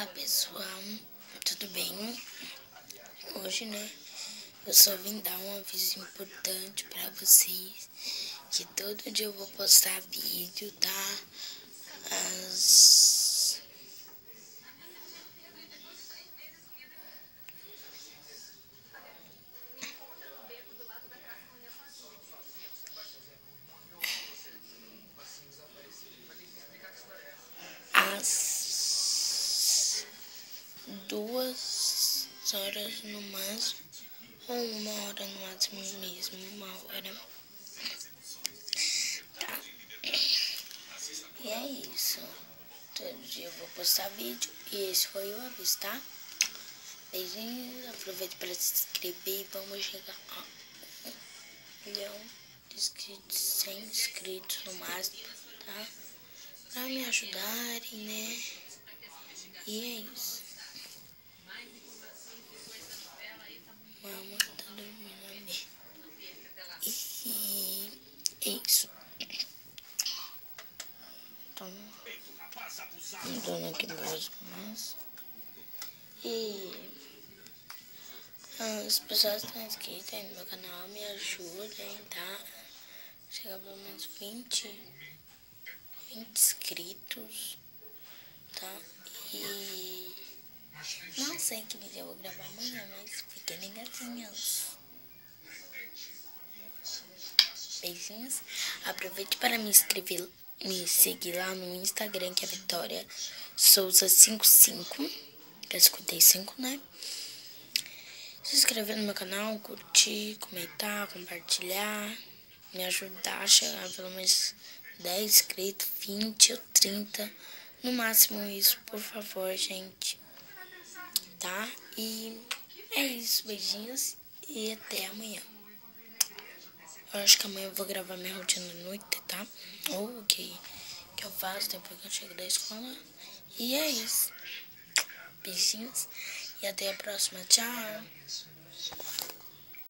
Olá pessoal, tudo bem? Hoje, eu só vim dar um aviso importante pra vocês, que todo dia eu vou postar vídeo, tá? Às 2 horas no máximo, ou 1 hora no máximo mesmo, 1 hora. Tá? E é isso. Todo dia eu vou postar vídeo e esse foi o aviso, tá? Beijinhos, aproveita para se inscrever e vamos chegar a 1 milhão de inscritos, 100 inscritos no máximo, tá? Pra me ajudarem, E é isso. Mamãe tá dormindo ali. E é isso. Então, mudando aqui duas mais. E as pessoas que estão inscritas aí no meu canal me ajudem, tá? Chegar pelo menos 20 inscritos, tá? E não sei que vídeo eu vou gravar amanhã, mas fiquem ligadinhos. Beijinhos. Aproveite para me seguir lá no Instagram, que é Vitória Souza 55, que é 55, Se inscrever no meu canal, curtir, comentar, compartilhar, me ajudar a chegar a pelo menos 10 inscritos, 20 ou 30, no máximo isso, por favor, gente, tá? E é isso, beijinhos e até amanhã. Eu acho que amanhã eu vou gravar minha rotina à noite, tá? Ou o que eu faço depois que eu chego da escola. E é isso. Beijinhos e até a próxima. Tchau.